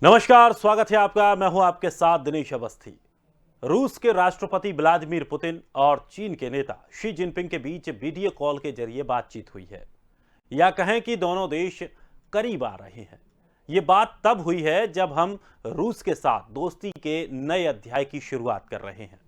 नमस्कार, स्वागत है आपका। मैं हूं आपके साथ दिनेश अवस्थी। रूस के राष्ट्रपति व्लादिमीर पुतिन और चीन के नेता शी जिनपिंग के बीच वीडियो कॉल के जरिए बातचीत हुई है, या कहें कि दोनों देश करीब आ रहे हैं। ये बात तब हुई है जब हम रूस के साथ दोस्ती के नए अध्याय की शुरुआत कर रहे हैं।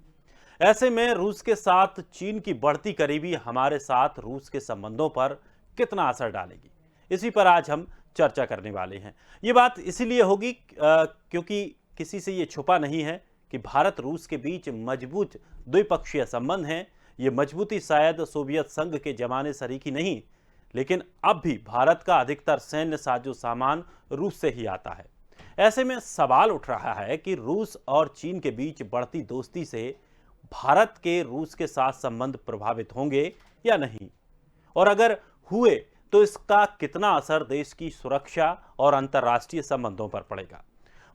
ऐसे में रूस के साथ चीन की बढ़ती करीबी हमारे साथ रूस के संबंधों पर कितना असर डालेगी, इसी पर आज हम चर्चा करने वाले हैं। ये बात इसीलिए होगी क्योंकि किसी से ये छुपा नहीं है कि भारत रूस के बीच मजबूत द्विपक्षीय संबंध हैं। ये मजबूती शायद सोवियत संघ के जमाने सरीखी नहीं, लेकिन अब भी भारत का अधिकतर सैन्य साजो सामान रूस से ही आता है। ऐसे में सवाल उठ रहा है कि रूस और चीन के बीच बढ़ती दोस्ती से भारत के रूस के साथ संबंध प्रभावित होंगे या नहीं, और अगर हुए तो इसका कितना असर देश की सुरक्षा और अंतर्राष्ट्रीय संबंधों पर पड़ेगा।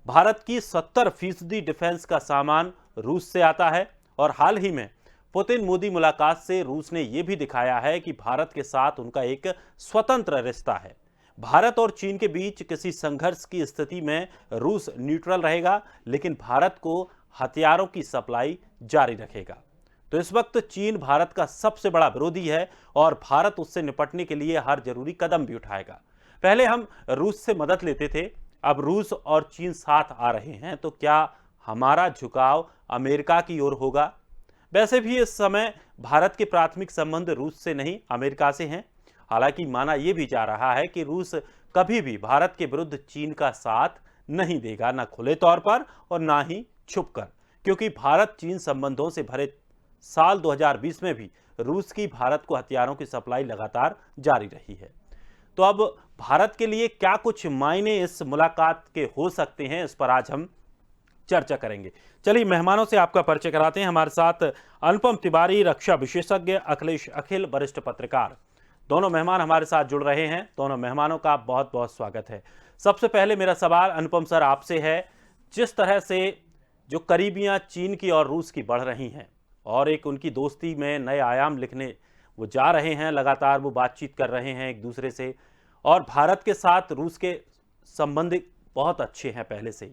भारत की 70% डिफेंस का सामान रूस से आता है, और हाल ही में पुतिन मोदी मुलाकात से रूस ने यह भी दिखाया है कि भारत के साथ उनका एक स्वतंत्र रिश्ता है। भारत और चीन के बीच किसी संघर्ष की स्थिति में रूस न्यूट्रल रहेगा, लेकिन भारत को हथियारों की सप्लाई जारी रखेगा। तो इस वक्त चीन भारत का सबसे बड़ा विरोधी है, और भारत उससे निपटने के लिए हर जरूरी कदम भी उठाएगा। पहले हम रूस से मदद लेते थे, अब रूस और चीन साथ आ रहे हैं, तो क्या हमारा झुकाव अमेरिका की ओर होगा? वैसे भी इस समय भारत के प्राथमिक संबंध रूस से नहीं, अमेरिका से हैं। हालांकि माना यह भी जा रहा है कि रूस कभी भी भारत के विरुद्ध चीन का साथ नहीं देगा, ना खुले तौर पर और ना ही छुपकर, क्योंकि भारत चीन संबंधों से भरे साल 2020 में भी रूस की भारत को हथियारों की सप्लाई लगातार जारी रही है। तो अब भारत के लिए क्या कुछ मायने इस मुलाकात के हो सकते हैं, इस पर आज हम चर्चा करेंगे। चलिए मेहमानों से आपका परिचय कराते हैं। हमारे साथ अनुपम तिवारी, रक्षा विशेषज्ञ, अखिलेश अखिल, वरिष्ठ पत्रकार, दोनों मेहमान हमारे साथ जुड़ रहे हैं। दोनों मेहमानों का बहुत बहुत स्वागत है। सबसे पहले मेरा सवाल अनुपम सर आपसे है, जिस तरह से जो करीबियां चीन की और रूस की बढ़ रही हैं और एक उनकी दोस्ती में नए आयाम लिखने वो जा रहे हैं, लगातार वो बातचीत कर रहे हैं एक दूसरे से, और भारत के साथ रूस के संबंध बहुत अच्छे हैं पहले से ही,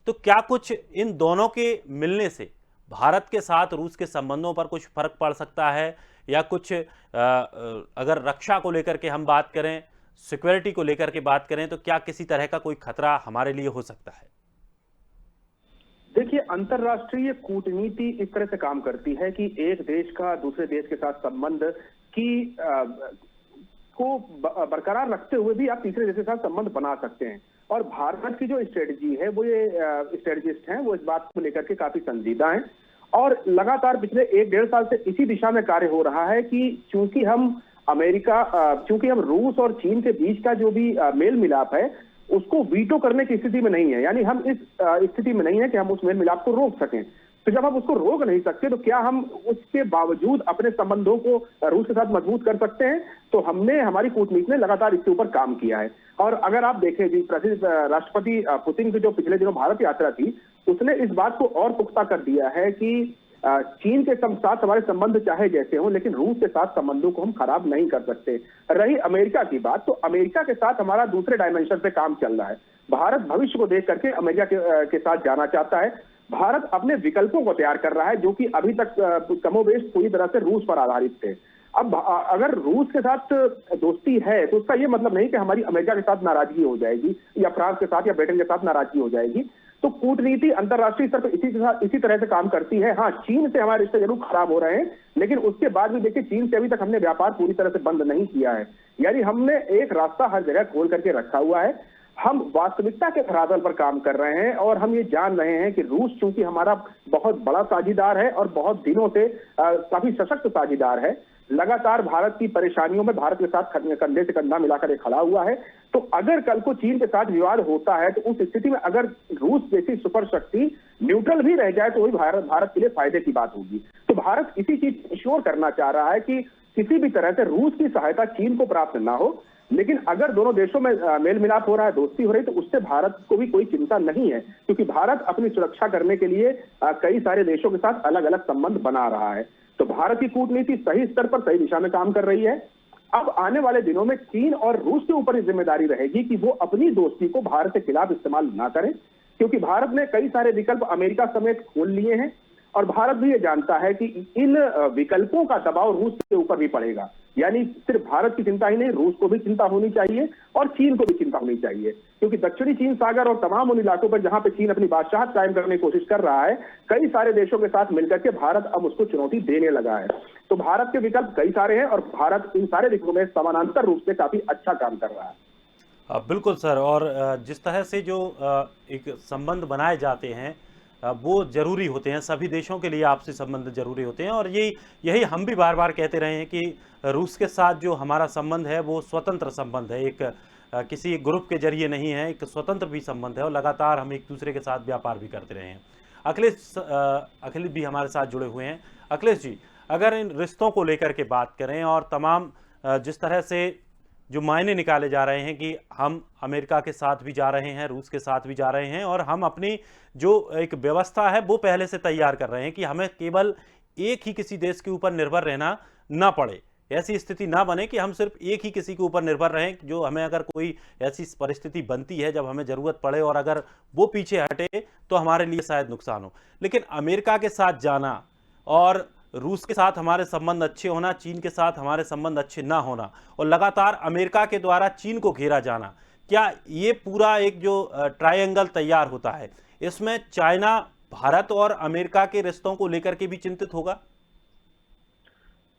तो क्या कुछ इन दोनों के मिलने से भारत के साथ रूस के संबंधों पर कुछ फर्क पड़ सकता है, या कुछ अगर रक्षा को लेकर के हम बात करें, सिक्योरिटी को लेकर के बात करें, तो क्या किसी तरह का कोई खतरा हमारे लिए हो सकता है? देखिए, अंतर्राष्ट्रीय कूटनीति इस तरह से काम करती है कि एक देश का दूसरे देश के साथ संबंध की को बरकरार रखते हुए भी आप तीसरे देश के साथ संबंध बना सकते हैं। और भारत की जो स्ट्रेटजी है, वो ये स्ट्रेटजिस्ट हैं, वो इस बात को लेकर के काफी संजीदा हैं, और लगातार पिछले 1-1.5 साल से इसी दिशा में कार्य हो रहा है कि चूंकि हम रूस और चीन के बीच का जो भी मेल मिलाप है उसको वीटो करने की स्थिति में नहीं है, यानी हम इस स्थिति में नहीं है कि हम उस मेल मिलाप को रोक सकें। तो जब हम उसको रोक नहीं सकते, तो क्या हम उसके बावजूद अपने संबंधों को रूस के साथ मजबूत कर सकते हैं? तो हमारी कूटनीति ने लगातार इसके ऊपर काम किया है। और अगर आप देखें जी, प्रसिद्ध राष्ट्रपति पुतिन की जो पिछले दिनों भारत यात्रा थी, उसने इस बात को और पुख्ता कर दिया है कि चीन के साथ हमारे संबंध चाहे जैसे हों, लेकिन रूस के साथ संबंधों को हम खराब नहीं कर सकते। रही अमेरिका की बात, तो अमेरिका के साथ हमारा दूसरे डायमेंशन पे काम चल रहा है। भारत भविष्य को देख करके अमेरिका के साथ जाना चाहता है। भारत अपने विकल्पों को तैयार कर रहा है, जो कि अभी तक कमोबेश पूरी तरह से रूस पर आधारित थे। अब अगर रूस के साथ दोस्ती है, तो उसका यह मतलब नहीं कि हमारी अमेरिका के साथ नाराजगी हो जाएगी, या फ्रांस के साथ या ब्रिटेन के साथ नाराजगी हो जाएगी। तो कूटनीति अंतर्राष्ट्रीय स्तर पर इसी तरह से काम करती है। हाँ, चीन से हमारे रिश्ते जरूर खराब हो रहे हैं, लेकिन उसके बाद भी देखिए, चीन से अभी तक हमने व्यापार पूरी तरह से बंद नहीं किया है, यानी हमने एक रास्ता हर जगह खोल करके रखा हुआ है। हम वास्तविकता के धरातल पर काम कर रहे हैं, और हम ये जान रहे हैं कि रूस चूंकि हमारा बहुत बड़ा साझीदार है और बहुत दिनों से काफी सशक्त साझीदार है, लगातार भारत की परेशानियों में भारत के साथ कंधे से कंधा मिलाकर खड़ा हुआ है। तो अगर कल को चीन के साथ विवाद होता है, तो उस स्थिति में अगर रूस जैसी सुपर शक्ति न्यूट्रल भी रह जाए, तो वही भारत के लिए फायदे की बात होगी। तो भारत इसी चीज इंश्योर करना चाह रहा है कि किसी भी तरह से रूस की सहायता चीन को प्राप्त ना हो, लेकिन अगर दोनों देशों में मेल मिलाप हो रहा है, दोस्ती हो रही है, तो उससे भारत को भी कोई चिंता नहीं है, क्योंकि भारत अपनी सुरक्षा करने के लिए कई सारे देशों के साथ अलग अलग संबंध बना रहा है। तो भारत की कूटनीति सही स्तर पर सही दिशा में काम कर रही है। अब आने वाले दिनों में चीन और रूस के ऊपर जिम्मेदारी रहेगी कि वो अपनी दोस्ती को भारत के खिलाफ इस्तेमाल ना करें, क्योंकि भारत ने कई सारे विकल्प अमेरिका समेत खोल लिए हैं और भारत भी ये जानता है कि इन विकल्पों का दबाव रूस के ऊपर भी पड़ेगा। यानी सिर्फ भारत की चिंता ही नहीं, रूस को भी चिंता होनी चाहिए और चीन को भी चिंता होनी चाहिए, क्योंकि दक्षिणी चीन सागर और तमाम उन इलाकों पर जहां पे चीन अपनी बादशाहत कायम करने की कोशिश कर रहा है, कई सारे देशों के साथ मिलकर के भारत अब उसको चुनौती देने लगा है। तो भारत के विकल्प कई सारे हैं और भारत इन सारे विकल्पों में समानांतर रूप से काफी अच्छा काम कर रहा है। बिल्कुल सर, और जिस तरह से जो एक संबंध बनाए जाते हैं वो जरूरी होते हैं, सभी देशों के लिए आपसी संबंध जरूरी होते हैं, और यही हम भी बार बार कहते रहे हैं कि रूस के साथ जो हमारा संबंध है वो स्वतंत्र संबंध है, एक किसी ग्रुप के जरिए नहीं है, एक स्वतंत्र भी संबंध है, और लगातार हम एक दूसरे के साथ व्यापार भी करते रहे हैं। अखिलेश भी हमारे साथ जुड़े हुए हैं। अखिलेश जी, अगर इन रिश्तों को लेकर के बात करें और तमाम जिस तरह से जो मायने निकाले जा रहे हैं कि हम अमेरिका के साथ भी जा रहे हैं, रूस के साथ भी जा रहे हैं, और हम अपनी जो एक व्यवस्था है वो पहले से तैयार कर रहे हैं कि हमें केवल एक ही किसी देश के ऊपर निर्भर रहना ना पड़े, ऐसी स्थिति ना बने कि हम सिर्फ एक ही किसी के ऊपर निर्भर रहें, जो हमें अगर कोई ऐसी परिस्थिति बनती है जब हमें ज़रूरत पड़े और अगर वो पीछे हटे तो हमारे लिए शायद नुकसान हो। लेकिन अमेरिका के साथ जाना और रूस के साथ हमारे संबंध अच्छे होना, चीन के साथ हमारे संबंध अच्छे ना होना, और लगातार अमेरिका के द्वारा चीन को घेरा जाना, क्या ये पूरा एक जो ट्रायंगल तैयार होता है, इसमें चाइना, भारत और अमेरिका के रिश्तों को लेकर के भी चिंतित होगा?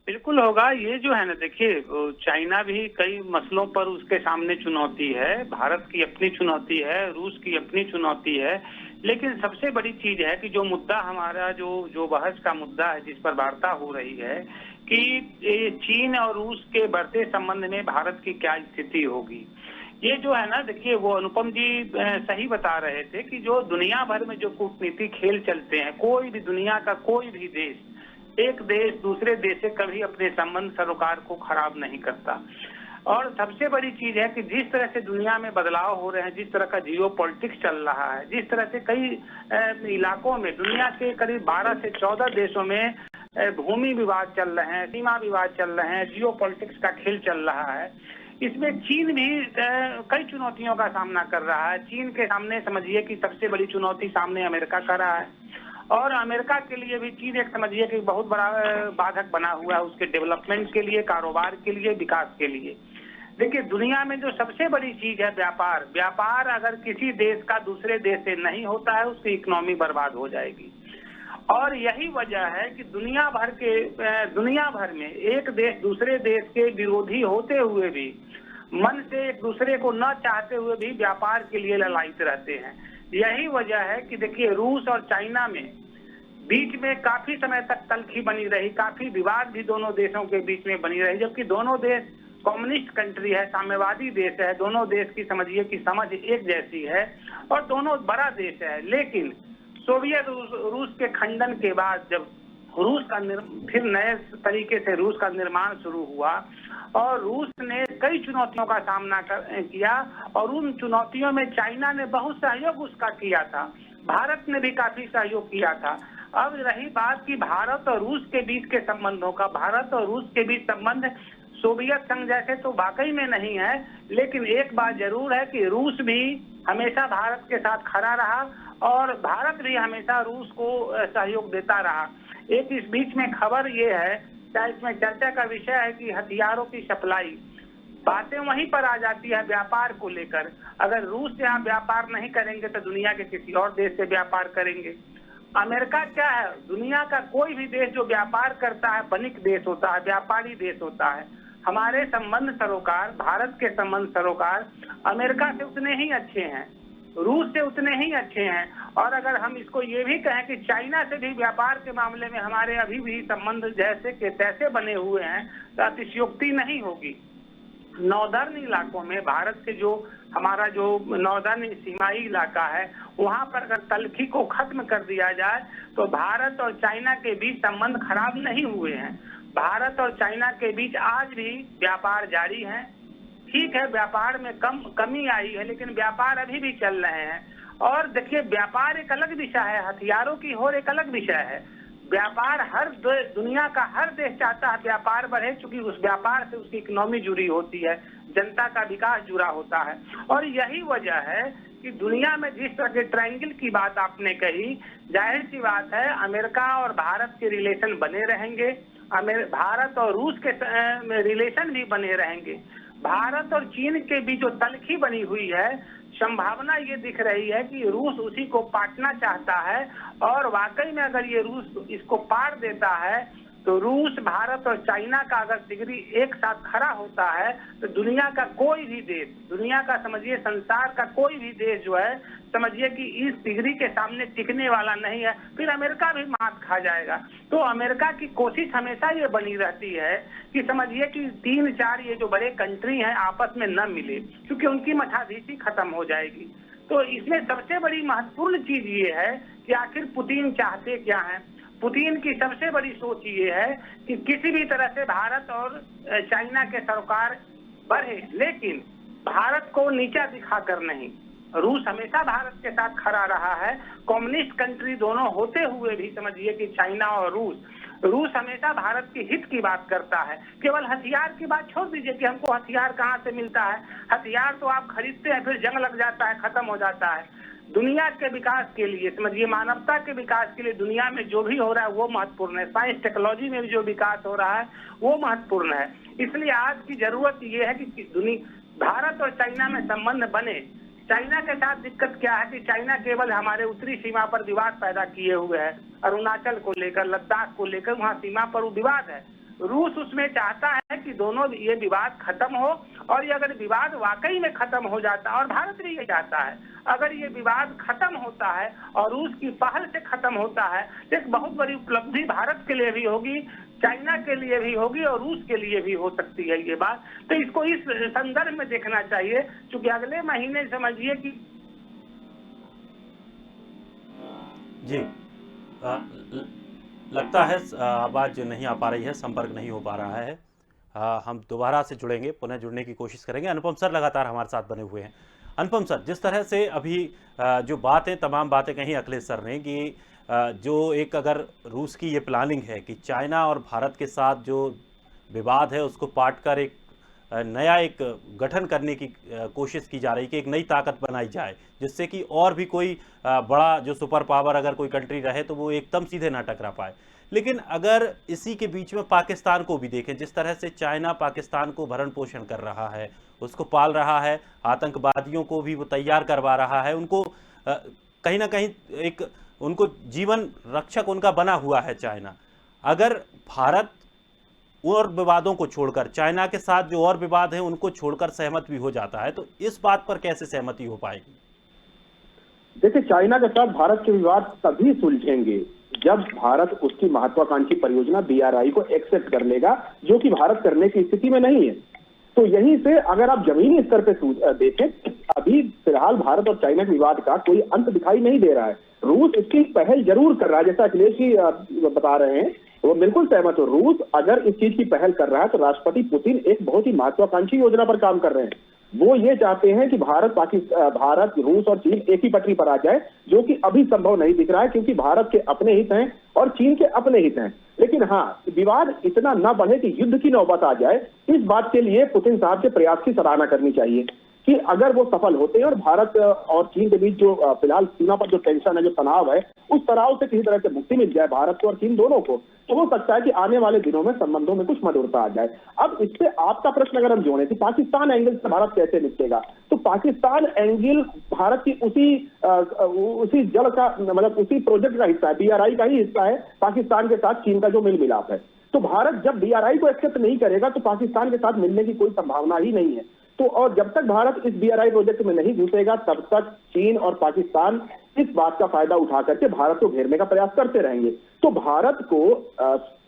बिल्कुल होगा। ये जो है ना, देखिए, चाइना भी कई मसलों पर उसके सामने चुनौती है, भारत की अपनी चुनौती है, रूस की अपनी चुनौती है, लेकिन सबसे बड़ी चीज है कि जो मुद्दा हमारा जो बहस का मुद्दा है, जिस पर वार्ता हो रही है कि चीन और रूस के बढ़ते संबंध में भारत की क्या स्थिति होगी। ये जो है ना, देखिए, वो अनुपम जी सही बता रहे थे कि जो दुनिया भर में जो कूटनीति खेल चलते हैं, कोई भी दुनिया का कोई भी देश, एक देश दूसरे देश से कभी अपने संबंध सरोकार को खराब नहीं करता। और सबसे बड़ी चीज है कि जिस तरह से दुनिया में बदलाव हो रहे हैं, जिस तरह का जियो पॉलिटिक्स चल रहा है, जिस तरह से कई इलाकों में, दुनिया के करीब 12 से 14 देशों में भूमि विवाद चल रहे हैं, सीमा विवाद चल रहे हैं, जियो पॉलिटिक्स का खेल चल रहा है, इसमें चीन भी कई चुनौतियों का सामना कर रहा है। चीन के सामने समझिए कि सबसे बड़ी चुनौती सामने अमेरिका कर रहा है, और अमेरिका के लिए भी चीन एक समझिए कि बहुत बड़ा बाधक बना हुआ है उसके डेवलपमेंट के लिए, कारोबार के लिए, विकास के लिए। देखिए, दुनिया में जो सबसे बड़ी चीज है व्यापार अगर किसी देश का दूसरे देश से नहीं होता है, उसकी इकोनॉमी बर्बाद हो जाएगी। और यही वजह है कि दुनिया भर में एक देश दूसरे देश के विरोधी होते हुए भी, मन से एक दूसरे को न चाहते हुए भी व्यापार के लिए ललायित रहते हैं। यही वजह है कि देखिए, रूस और चाइना में बीच में काफी समय तक तल्खी बनी रही, काफी विवाद भी दोनों देशों के बीच में बनी रही, जबकि दोनों देश कम्युनिस्ट कंट्री है, साम्यवादी देश है, दोनों देश की समझिए कि समझ एक जैसी है और दोनों बड़ा देश है। लेकिन सोवियत रूस के खंडन के बाद जब रूस का फिर नए तरीके से रूस का निर्माण शुरू हुआ और रूस ने कई चुनौतियों का सामना किया, और उन चुनौतियों में चाइना ने बहुत सहयोग उसका किया था, भारत ने भी काफी सहयोग किया था। अब रही बात कि भारत और रूस के बीच के संबंधों का, भारत और रूस के बीच संबंध सोवियत संघ जैसे तो वाकई में नहीं है, लेकिन एक बात जरूर है कि रूस भी हमेशा भारत के साथ खड़ा रहा और भारत भी हमेशा रूस को सहयोग देता रहा। एक इस बीच में खबर ये है, चाहे इसमें चर्चा का विषय है कि हथियारों की सप्लाई, बातें वहीं पर आ जाती है व्यापार को लेकर। अगर रूस से आप व्यापार नहीं करेंगे तो दुनिया के किसी और देश से व्यापार करेंगे। अमेरिका क्या है, दुनिया का कोई भी देश जो व्यापार करता है वणिक देश होता है, व्यापारी देश होता है। हमारे संबंध सरोकार, भारत के संबंध सरोकार अमेरिका से उतने ही अच्छे हैं, रूस से उतने ही अच्छे हैं। और अगर हम इसको ये भी कहें कि चाइना से भी व्यापार के मामले में हमारे अभी भी संबंध जैसे के तैसे बने हुए हैं तो अतिशयोक्ति नहीं होगी। नॉर्दर्न इलाकों में भारत के जो हमारा जो नॉर्दर्न सीमाई इलाका है, वहां पर अगर तल्खी को खत्म कर दिया जाए तो भारत और चाइना के बीच संबंध खराब नहीं हुए हैं। भारत और चाइना के बीच आज भी व्यापार जारी है। ठीक है, व्यापार में कमी आई है, लेकिन व्यापार अभी भी चल रहे हैं। और देखिए, व्यापार एक अलग विषय है, हथियारों की होड़ एक अलग विषय है। व्यापार दुनिया का हर देश चाहता है व्यापार बढ़े, क्योंकि उस व्यापार से उसकी इकोनॉमी जुड़ी होती है, जनता का विकास जुड़ा होता है। और यही वजह है कि दुनिया में जिस तरह के ट्रायंगल की बात आपने कही, जाहिर सी बात है अमेरिका और भारत के रिलेशन बने रहेंगे, भारत और रूस के रिलेशन भी बने रहेंगे। भारत और चीन के बीच जो तलखी बनी हुई है, संभावना ये दिख रही है कि रूस उसी को पाटना चाहता है, और वाकई में अगर ये रूस इसको पाट देता है तो रूस, भारत और चाइना का अगर डिग्री एक साथ खड़ा होता है तो दुनिया का कोई भी देश, दुनिया का समझिए संसार का कोई भी देश जो है, समझिए कि इस डिग्री के सामने टिकने वाला नहीं है, फिर अमेरिका भी मात खा जाएगा। तो अमेरिका की कोशिश हमेशा ये बनी रहती है कि समझिए कि 3-4 ये जो बड़े कंट्री हैं आपस में न मिले, क्योंकि उनकी मठाधीशी खत्म हो जाएगी। तो इसमें सबसे बड़ी महत्वपूर्ण चीज ये है कि आखिर पुतिन चाहते क्या हैं। पुतिन की सबसे बड़ी सोच ये है कि किसी भी तरह से भारत और चाइना के सरोकार बढ़े, लेकिन भारत को नीचा दिखाकर नहीं। रूस हमेशा भारत के साथ खड़ा रहा है, कम्युनिस्ट कंट्री दोनों होते हुए भी समझिए कि चाइना और रूस हमेशा भारत के हित की बात करता है। केवल हथियार की बात छोड़ दीजिए कि हमको हथियार कहाँ से मिलता है, हथियार तो आप खरीदते हैं, फिर जंग लग जाता है, खत्म हो जाता है। दुनिया के विकास के लिए समझिए, मानवता के विकास के लिए दुनिया में जो भी हो रहा है वो महत्वपूर्ण है। साइंस टेक्नोलॉजी में भी जो विकास हो रहा है वो महत्वपूर्ण है। इसलिए आज की जरूरत ये है कि भारत और चाइना में संबंध बने। चाइना के साथ दिक्कत क्या है कि चाइना केवल हमारे उत्तरी सीमा पर विवाद पैदा किए हुए है, अरुणाचल को लेकर, लद्दाख को लेकर, वहाँ सीमा पर वो विवाद है। रूस उसमें चाहता है कि दोनों ये विवाद खत्म हो, और ये अगर विवाद वाकई में खत्म हो जाता है, और भारत भी ये चाहता है, अगर ये विवाद खत्म होता है और रूस की पहल से खत्म होता है तो एक बहुत बड़ी उपलब्धि भारत के लिए भी होगी, चाइना के लिए भी होगी और रूस के लिए भी हो सकती है ये बात। तो इसको इस संदर्भ में देखना चाहिए, क्योंकि अगले महीने समझिए कि जी लगता है आवाज नहीं आ पा रही है, संपर्क नहीं हो पा रहा है। हम दोबारा से जुड़ेंगे, पुनः जुड़ने की कोशिश करेंगे। अनुपम सर लगातार हमारे साथ बने हुए हैं। अनुपम सर, जिस तरह से अभी जो बातें, तमाम बातें कहीं अखिलेश सर ने कि जो एक अगर रूस की ये प्लानिंग है कि चाइना और भारत के साथ जो विवाद है उसको पाट कर एक नया एक गठन करने की कोशिश की जा रही है कि एक नई ताकत बनाई जाए, जिससे कि और भी कोई बड़ा जो सुपर पावर अगर कोई कंट्री रहे तो वो एकदम सीधे ना टकरा पाए। लेकिन अगर इसी के बीच में पाकिस्तान को भी देखें, जिस तरह से चाइना पाकिस्तान को भरण पोषण कर रहा है, उसको पाल रहा है, आतंकवादियों को भी वो तैयार करवा रहा है, उनको कहीं ना कहीं एक उनको जीवन रक्षक उनका बना हुआ है चाइना। अगर भारत और विवादों को छोड़कर चाइना के साथ जो और विवाद हैं उनको छोड़कर सहमत भी हो जाता है, तो इस बात पर कैसे सहमति हो पाएगी? देखिए, चाइना के साथ भारत के विवाद तभी सुलझेंगे जब भारत उसकी महत्वाकांक्षी परियोजना BRI को एक्सेप्ट कर लेगा, जो कि भारत करने की स्थिति में नहीं है। तो यहीं से अगर आप जमीनी स्तर पे देखें, अभी फिलहाल भारत और चाइना के विवाद का कोई अंत दिखाई नहीं दे रहा है। रूस इसकी पहल जरूर कर रहा है, जैसा अखिलेश जी बता रहे हैं, वो बिल्कुल सहमत हो। रूस अगर इस चीज की पहल कर रहा है तो राष्ट्रपति पुतिन एक बहुत ही महत्वाकांक्षी योजना पर काम कर रहे हैं। वो ये चाहते हैं कि भारत, रूस और चीन एक ही पटरी पर आ जाए, जो कि अभी संभव नहीं दिख रहा है, क्योंकि भारत के अपने हित हैं और चीन के अपने हित हैं। लेकिन हाँ, विवाद इतना न बढ़े कि युद्ध की नौबत आ जाए, इस बात के लिए पुतिन साहब के प्रयास की सराहना करनी चाहिए कि अगर वो सफल होते हैं और भारत और चीन के बीच जो फिलहाल सीमा पर जो टेंशन है, जो तनाव है, उस तनाव से किसी तरह से मुक्ति मिल जाए भारत को और चीन दोनों को, तो हो सकता है कि आने वाले दिनों में संबंधों में कुछ मधुरता आ जाए। अब इससे आपका प्रश्न अगर हम जोड़े कि पाकिस्तान एंगल से भारत कैसे निपटेगा, तो पाकिस्तान एंगल भारत की उसी जड़ का, मतलब उसी प्रोजेक्ट का हिस्सा है, BRI का ही हिस्सा है। पाकिस्तान के साथ चीन का जो मेल मिलाप है, तो भारत जब BRI को एक्सेप्ट नहीं करेगा तो पाकिस्तान के साथ मिलने की कोई संभावना ही नहीं है। तो और जब तक भारत इस BRI प्रोजेक्ट में नहीं घुसेगा, तब तक चीन और पाकिस्तान इस बात का फायदा उठा करके भारत को घेरने का प्रयास करते रहेंगे। तो भारत को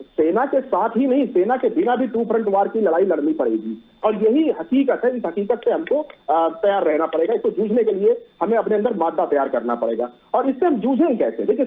सेना के साथ ही नहीं, सेना के बिना भी 2 फ्रंट वार की लड़ाई लड़नी पड़ेगी, और यही हकीकत है। इस हकीकत से हमको तैयार रहना पड़ेगा। इसको जूझने के लिए हमें अपने अंदर मादा तैयार करना पड़ेगा। और इससे हम जूझें कैसे? देखिए,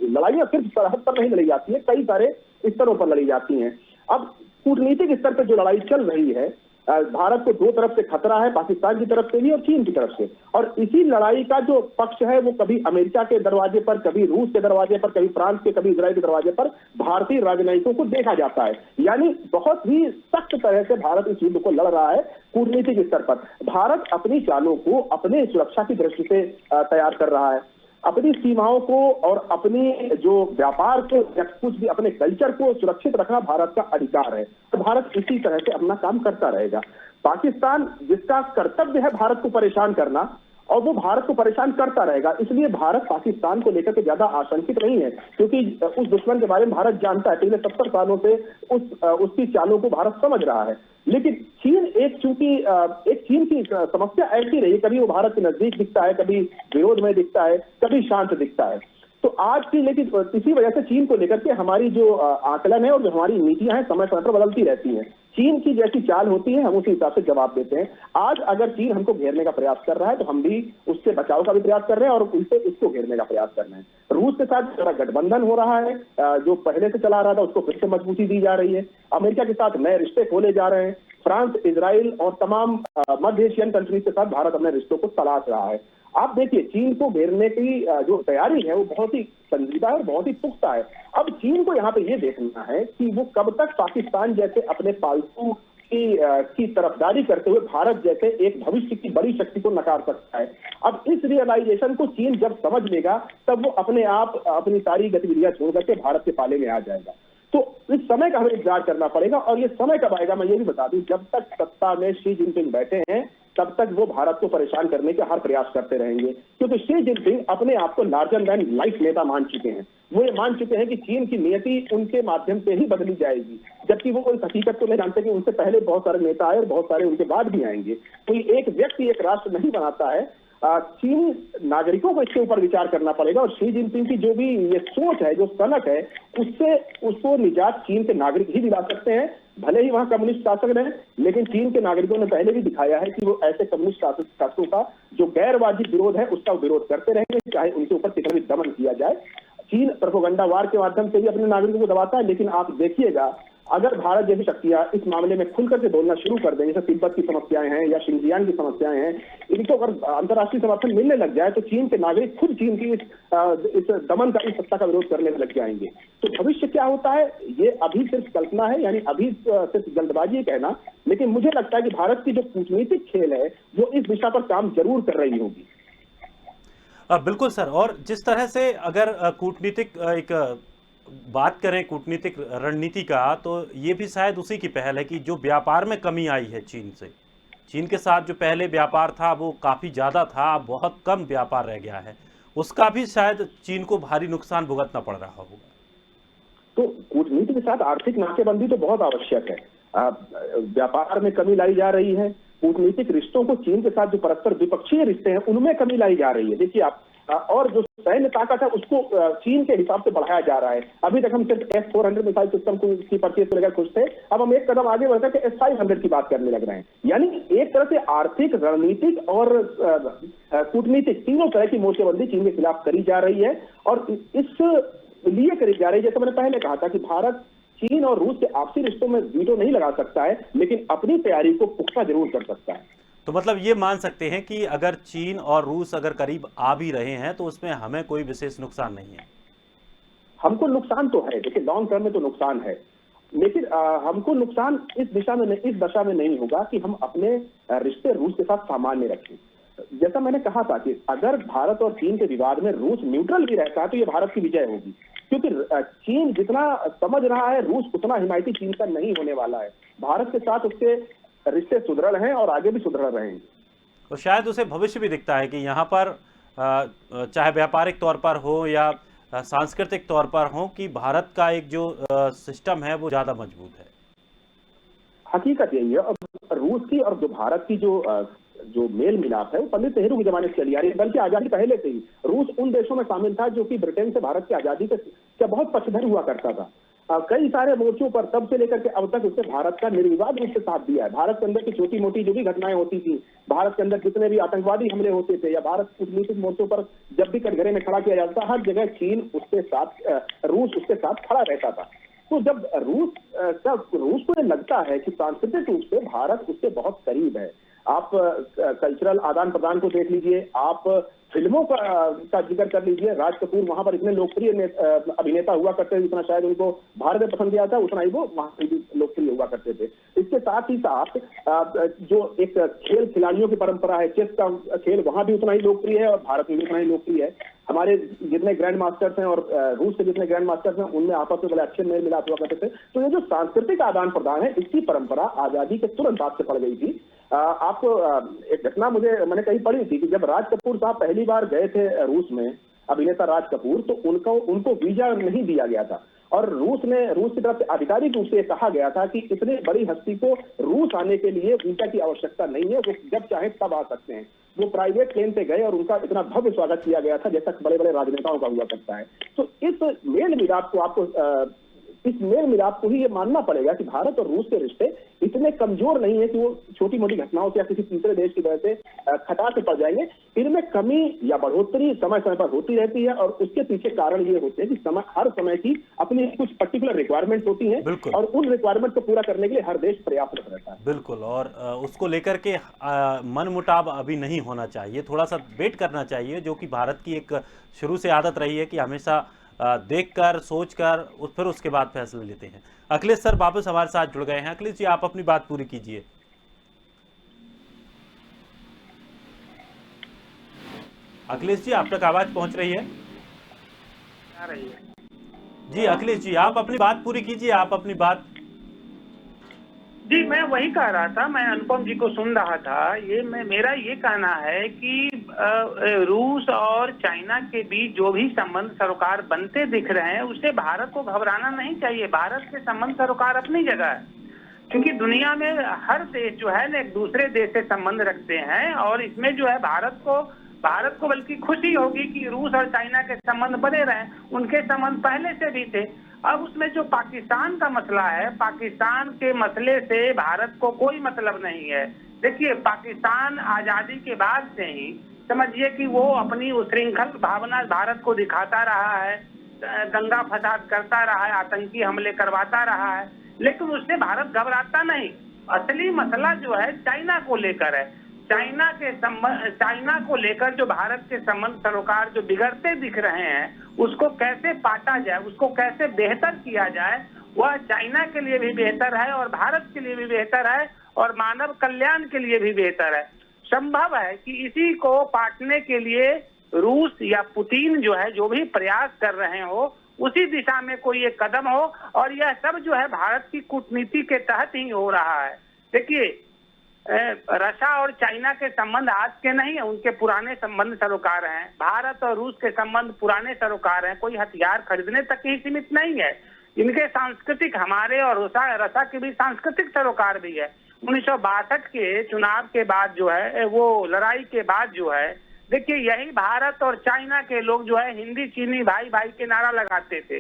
लड़ाइयां सिर्फ सरहद पर नहीं लड़ी जाती है, कई सारे स्तरों पर लड़ी जाती हैं। अब कूटनीतिक स्तर पर जो लड़ाई चल रही है, भारत को दो तरफ से खतरा है, पाकिस्तान की तरफ से भी और चीन की तरफ से। और इसी लड़ाई का जो पक्ष है वो कभी अमेरिका के दरवाजे पर, कभी रूस के दरवाजे पर, कभी फ्रांस के, कभी इजराइल के दरवाजे पर भारतीय राजनयिकों को देखा जाता है। यानी बहुत ही सख्त तरह से भारत इस युद्ध को लड़ रहा है कूटनीतिक स्तर पर। भारत अपनी चालों को अपने सुरक्षा की दृष्टि से तैयार कर रहा है, अपनी सीमाओं को और अपनी जो व्यापार को या कुछ भी अपने कल्चर को सुरक्षित रखना भारत का अधिकार है। तो भारत इसी तरह से अपना काम करता रहेगा। पाकिस्तान, जिसका कर्तव्य है भारत को परेशान करना, और वो भारत को परेशान करता रहेगा। इसलिए भारत पाकिस्तान को लेकर के ज्यादा आशंकित नहीं है, क्योंकि उस दुश्मन के बारे में भारत जानता है। पिछले 70 सालों से उसकी चालों को भारत समझ रहा है। लेकिन चीन एक चीन की समस्या ऐसी रही, कभी वो भारत के नजदीक दिखता है, कभी विरोध में दिखता है, कभी शांत दिखता है। तो आज की, लेकिन इसी वजह से चीन को लेकर के हमारी जो आकलन है और जो हमारी नीतियां हैं समय समय पर बदलती रहती हैं। चीन की जैसी चाल होती है हम उसी हिसाब से जवाब देते हैं। आज अगर चीन हमको घेरने का प्रयास कर रहा है तो हम भी उससे बचाव का भी प्रयास कर रहे हैं और उनसे उसको घेरने का प्रयास कर रहे हैं। रूस के साथ जरा गठबंधन हो रहा है, जो पहले से चला रहा था उसको फिर से मजबूती दी जा रही है। अमेरिका के साथ नए रिश्ते खोले जा रहे हैं। फ्रांस, इजराइल और तमाम मध्य एशियन कंट्रीज के साथ भारत अपने रिश्तों को तलाश रहा है। आप देखिए, चीन को घेरने की जो तैयारी है वो बहुत ही संजीदा है और बहुत ही पुख्ता है। अब चीन को यहाँ पे ये देखना है कि वो कब तक पाकिस्तान जैसे अपने पालतू की तरफदारी करते हुए भारत जैसे एक भविष्य की बड़ी शक्ति को नकार सकता है। अब इस रियलाइजेशन को चीन जब समझ लेगा तब वो अपने आप अपनी सारी गतिविधियां छोड़ करके भारत के पाले में आ जाएगा। तो इस समय का हमें इंतजार करना पड़ेगा। और ये समय कब आएगा मैं ये भी बता दूं, जब तक सत्ता में शी जिनपिंग बैठे हैं तब तक वो भारत को परेशान करने के हर प्रयास करते रहेंगे, क्योंकि शी जिनपिंग अपने आप को लार्जर देन लाइफ नेता मान चुके हैं। वो ये मान चुके हैं कि चीन की नियति उनके माध्यम से ही बदली जाएगी, जबकि वो इस हकीकत को नहीं जानते कि उनसे पहले बहुत सारे नेता आए और बहुत सारे उनके बाद भी आएंगे। कोई एक व्यक्ति एक राष्ट्र नहीं बनाता है। चीनी नागरिकों को इसके ऊपर विचार करना पड़ेगा। और शी जिनपिंग की जो भी ये सोच है, जो सनक है, उससे उसको निजात चीन के नागरिक ही दिला सकते हैं। भले ही वहां कम्युनिस्ट शासक रहे, लेकिन चीन के नागरिकों ने पहले भी दिखाया है कि वो ऐसे कम्युनिस्ट शासकों का जो गैर वाजिब विरोध है उसका विरोध करते रहेंगे, चाहे उनके ऊपर कितना भी दमन किया जाए। चीन प्रोपेगेंडा वार के माध्यम से भी अपने नागरिकों को दबाता है, लेकिन आप देखिएगा अगर भारत जैसी शक्तियां इस मामले में खुलकर के बोलना शुरू कर दें, जैसे तिब्बत की समस्याएं हैं या शिंजियांग की समस्याएं हैं, इनको अगर अंतर्राष्ट्रीय समर्थन मिलने लग जाए तो चीन के नागरिक खुद चीन की इस दमन का, इस सत्ता का विरोध करने लग जाएंगे। तो भविष्य क्या होता है ये अभी सिर्फ कल्पना है, यानी अभी सिर्फ जल्दबाजी है कहना। लेकिन मुझे लगता है कि भारत की जो कूटनीतिक खेल है वो इस दिशा पर काम जरूर कर रही होगी। बिल्कुल सर। और जिस तरह से अगर कूटनीतिक एक बात करें कूटनीतिक रणनीति का, तो ये भी शायद उसी की पहल है कि जो व्यापार में कमी आई है चीन से, चीन के साथ जो पहले व्यापार था वो काफ़ी ज़्यादा था, अब बहुत कम व्यापार रह गया है, उसका भी शायद चीन को भारी नुकसान भुगतना पड़ रहा होगा। तो कूटनीति के साथ आर्थिक नाकेबंदी तो बहुत आवश्यक है। व्यापार में कमी लाई जा रही है, कूटनीतिक रिश्तों को चीन के साथ जो परस्पर द्विपक्षीय रिश्ते हैं उनमें कमी लाई जा रही है। देखिए आप, और जो सैन्य ताकत है उसको चीन के हिसाब से बढ़ाया जा रहा है। अभी तक हम सिर्फ S-400 मिसाइल सिस्टम की परचेज को लेकर खुश थे, अब हम एक कदम आगे बढ़कर के S-500 की बात करने लग रहे हैं। यानी एक तरह से आर्थिक, रणनीतिक और कूटनीतिक तीनों तरह की मोर्चेबंदी चीन के खिलाफ करी जा रही है। और इस लिए करी जा रही है, जैसे मैंने पहले कहा था कि भारत चीन और रूस के आपसी रिश्तों में वीटो नहीं लगा सकता है, लेकिन अपनी तैयारी को पुख्ता जरूर कर सकता है। तो मतलब ये मान सकते हैं कि अगर चीन और रूस अगर करीब आ भी रहे हैं तो उसमें हमें कोई विशेष नुकसान नहीं है। हमको नुकसान तो है, देखिए लॉन्ग टर्म में तो नुकसान है, लेकिन हमको नुकसान इस दशा में नहीं होगा कि हम अपने रिश्ते रूस के साथ सामान्य रखें। जैसा मैंने कहा था कि अगर भारत और चीन के विवाद में रूस न्यूट्रल भी रहता है तो ये भारत की विजय होगी, क्योंकि चीन जितना समझ रहा है रूस उतना हिमायती चीन का नहीं होने वाला है। भारत के साथ उसके रिश्ते सुदृढ़ हैं और आगे भी सुदृढ़ रहेंगे। तो शायद उसे भविष्य भी दिखता है कि यहाँ पर चाहे व्यापारिक तौर पर हो या सांस्कृतिक तौर पर हो, कि भारत का एक जो सिस्टम है वो ज्यादा मजबूत है। हकीकत यही है। और रूस की और जो भारत की जो मेल मिलाप है वो पंडित नेहरू के जमाने से चली आ रही है, बल्कि आजादी पहले से ही रूस उन देशों में शामिल था जो कि ब्रिटेन से भारत की आजादी का बहुत पक्षधर हुआ करता था। कई सारे मोर्चों पर तब से लेकर के अब तक उसने भारत का निर्विवाद रूप से साथ दिया है। भारत के अंदर की छोटी मोटी जो भी घटनाएं होती थी, भारत के अंदर जितने भी आतंकवादी हमले होते थे, या भारत कूटनीतिक मोर्चों पर जब भी कटघरे में खड़ा किया जाता था, हर जगह चीन उसके साथ, रूस उसके साथ खड़ा रहता था। तो जब रूस को ये लगता है कि सांस्कृतिक रूप से भारत उससे बहुत करीब है, आप कल्चरल आदान प्रदान को देख लीजिए, आप फिल्मों का जिक्र कर लीजिए, राज कपूर वहां पर इतने लोकप्रिय अभिनेता हुआ करते थे, जितना शायद उनको भारत में पसंद किया था उतना ही वो वहां पर भी लोकप्रिय हुआ करते थे। इसके साथ ही साथ जो एक खेल खिलाड़ियों की परंपरा है, चेस का खेल वहां भी उतना ही लोकप्रिय है और भारत में भी उतना ही लोकप्रिय है। हमारे जितने ग्रैंड मास्टर्स हैं और रूस के जितने ग्रैंड मास्टर्स हैं उनमें आपस में बड़े अच्छे मेल मिलाप हुआ करते थे। तो ये जो सांस्कृतिक आदान प्रदान है, इसकी परंपरा आजादी के तुरंत बाद से पड़ गई थी। आपको एक घटना मैंने कहीं पढ़ी थी कि जब राज कपूर साहब पहली बार गए थे रूस में, अभिनेता राज कपूर, तो उनको वीजा नहीं दिया गया था और रूस की तरफ से आधिकारिक रूप से कहा गया था कि इतनी बड़ी हस्ती को रूस आने के लिए वीजा की आवश्यकता नहीं है, वो जब चाहे तब आ सकते हैं। वो प्राइवेट प्लेन पे गए और उनका इतना भव्य स्वागत किया गया था जैसा बड़े बड़े राजनेताओं का हुआ करता है। तो इस मेल मिलाप को ही ये मानना पड़ेगा कि भारत और रूस के रिश्ते इतने कमजोर नहीं है कि वो छोटी मोटी घटनाओं से या किसी तीसरे देश की वजह से खटास में पड़ जाएंगे। इनमें कमी या बढ़ोतरी समय समय पर होती रहती है और उसके पीछे कारण ये होते हैं कि हर समय की अपनी कुछ पर्टिकुलर रिक्वायरमेंट होती हैं और उन रिक्वायरमेंट को पूरा करने के लिए हर देश प्रयासरत रहता है। बिल्कुल, और उसको लेकर के मनमुटाव अभी नहीं होना चाहिए, थोड़ा सा वेट करना चाहिए, जो कि भारत की एक शुरू से आदत रही है कि हमेशा देखकर सोचकर फिर उसके बाद फैसले लेते हैं। अखिलेश सर वापस हमारे साथ जुड़ गए हैं। अखिलेश जी, आप अपनी बात पूरी कीजिए। अखिलेश जी, आप तक आवाज पहुंच रही है? आ रही है जी अखिलेश जी, आप अपनी बात पूरी कीजिए, आप अपनी बात। जी, मैं वही कह रहा था, मैं अनुपम जी को सुन रहा था। मेरा ये कहना है कि रूस और चाइना के बीच जो भी संबंध सरोकार बनते दिख रहे हैं उससे भारत को घबराना नहीं चाहिए। भारत के संबंध सरोकार अपनी जगह है, क्योंकि दुनिया में हर देश जो है ना एक दूसरे देश से संबंध रखते हैं और इसमें जो है भारत को बल्कि खुशी होगी कि रूस और चाइना के संबंध बने रहे। उनके संबंध पहले से भी थे। अब उसमें जो पाकिस्तान का मसला है, पाकिस्तान के मसले से भारत को कोई मतलब नहीं है। देखिए, पाकिस्तान आजादी के बाद से ही समझिए कि वो अपनी उच्छृंखल भावना भारत को दिखाता रहा है, दंगा फसाद करता रहा है, आतंकी हमले करवाता रहा है, लेकिन उससे भारत घबराता नहीं। असली मसला जो है चाइना को लेकर है। चाइना को लेकर जो भारत के संबंध सरोकार जो बिगड़ते दिख रहे हैं उसको कैसे पाटा जाए, उसको कैसे बेहतर किया जाए, वह चाइना के लिए भी बेहतर है और भारत के लिए भी बेहतर है और मानव कल्याण के लिए भी बेहतर है। संभव है कि इसी को पाटने के लिए रूस या पुतिन जो है जो भी प्रयास कर रहे हो उसी दिशा में कोई एक कदम हो और यह सब जो है भारत की कूटनीति के तहत ही हो रहा है। देखिए, रशिया और चाइना के संबंध आज के नहीं है, उनके पुराने संबंध सरोकार हैं। भारत और रूस के संबंध पुराने सरोकार हैं, कोई हथियार खरीदने तक ही सीमित नहीं है। इनके सांस्कृतिक, हमारे और रशिया के भी सांस्कृतिक सरोकार भी है। 1962 के चुनाव के बाद जो है, वो लड़ाई के बाद जो है, देखिए यही भारत और चाइना के लोग जो है हिंदी चीनी भाई भाई के नारा लगाते थे।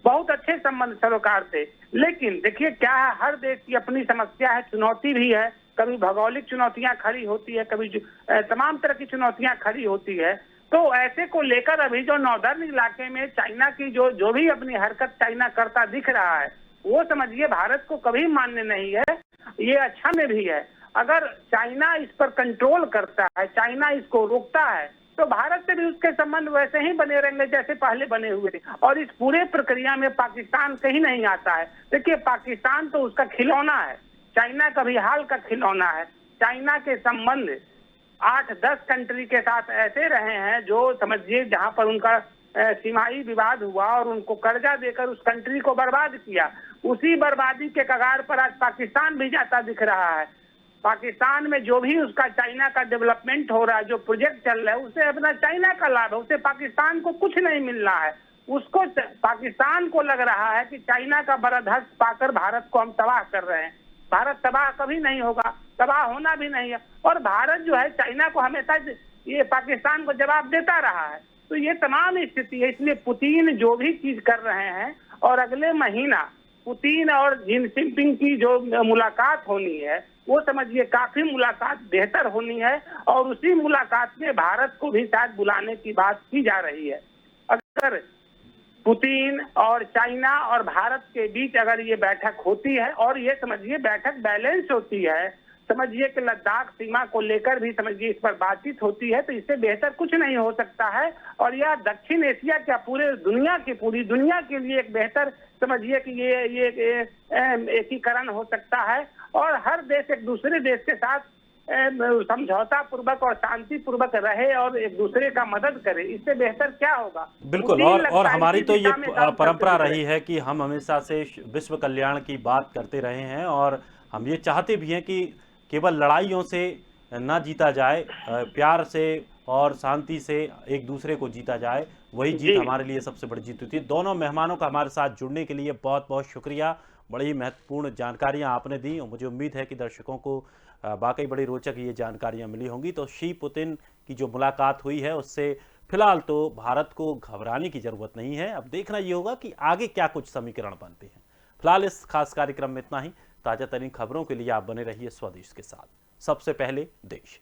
बहुत अच्छे संबंध सरोकार थे। लेकिन देखिए क्या है, हर देश की अपनी समस्या है, चुनौती भी है। कभी भौगोलिक चुनौतियां खड़ी होती है, कभी तमाम तरह की चुनौतियां खड़ी होती है। तो ऐसे को लेकर अभी जो नॉर्दर्न इलाके में चाइना की जो भी अपनी हरकत चाइना करता दिख रहा है, वो समझिए भारत को कभी मान्य नहीं है। ये अच्छा में भी है। अगर चाइना इस पर कंट्रोल करता है, चाइना इसको रोकता है, तो भारत से भी उसके संबंध वैसे ही बने रहेंगे जैसे पहले बने हुए थे। और इस पूरे प्रक्रिया में पाकिस्तान कहीं नहीं आता है। देखिए, पाकिस्तान तो उसका खिलौना है, चाइना का भी हाल का खिलौना है। चाइना के संबंध 8-10 कंट्री के साथ ऐसे रहे हैं जो समझिए जहां पर उनका सीमाई विवाद हुआ और उनको कर्जा देकर उस कंट्री को बर्बाद किया। उसी बर्बादी के कगार पर आज पाकिस्तान भी जाता दिख रहा है। पाकिस्तान में जो भी उसका चाइना का डेवलपमेंट हो रहा है, जो प्रोजेक्ट चल रहा है, उसे अपना चाइना का लाभ है, उसे पाकिस्तान को कुछ नहीं मिल रहा है। उसको पाकिस्तान को लग रहा है कि चाइना का बरदहस्त पाकर भारत को हम तबाह कर रहे हैं। भारत तबाह कभी नहीं होगा, तबाह होना भी नहीं है। और भारत जो है चाइना को हमेशा ये पाकिस्तान को जवाब देता रहा है। तो ये तमाम स्थिति है। इसलिए पुतिन जो भी चीज कर रहे हैं और अगले महीना पुतिन और जिन जिनपिंग की जो मुलाकात होनी है, वो समझिए काफी मुलाकात बेहतर होनी है और उसी मुलाकात में भारत को भी शायद बुलाने की बात की जा रही है। अगर पुतिन और चाइना और भारत के बीच अगर ये बैठक होती है और ये समझिए बैठक बैलेंस होती है, समझिए कि लद्दाख सीमा को लेकर भी समझिए इस पर बातचीत होती है, तो इससे बेहतर कुछ नहीं हो सकता है। और यह दक्षिण एशिया क्या पूरे दुनिया की पूरी दुनिया के लिए एक बेहतर समझिए कि ये एकीकरण हो सकता है और हर देश एक दूसरे देश के साथ समझौता पूर्वक और शांति पूर्वक रहे और एक दूसरे का मदद करे, इससे बेहतर क्या होगा। बिल्कुल। और हमारी तो ये परंपरा रही है कि हम हमेशा से विश्व कल्याण की बात करते रहे हैं और हम ये चाहते भी हैं कि केवल लड़ाइयों से ना जीता जाए, प्यार से और शांति से एक दूसरे को जीता जाए, वही जीत हमारे लिए सबसे बड़ी जीत होती है। दोनों मेहमानों का हमारे साथ जुड़ने के लिए बहुत बहुत शुक्रिया। बड़ी महत्वपूर्ण जानकारियां आपने दी और मुझे उम्मीद है कि दर्शकों को वाकई बड़ी रोचक ये जानकारियां मिली होंगी। तो शी पुतिन की जो मुलाकात हुई है उससे फिलहाल तो भारत को घबराने की जरूरत नहीं है। अब देखना ये होगा कि आगे क्या कुछ समीकरण बनते हैं। फिलहाल इस खास कार्यक्रम में इतना ही। ताजा तरीन खबरों के लिए आप बने रहिए स्वदेश के साथ। सबसे पहले देश।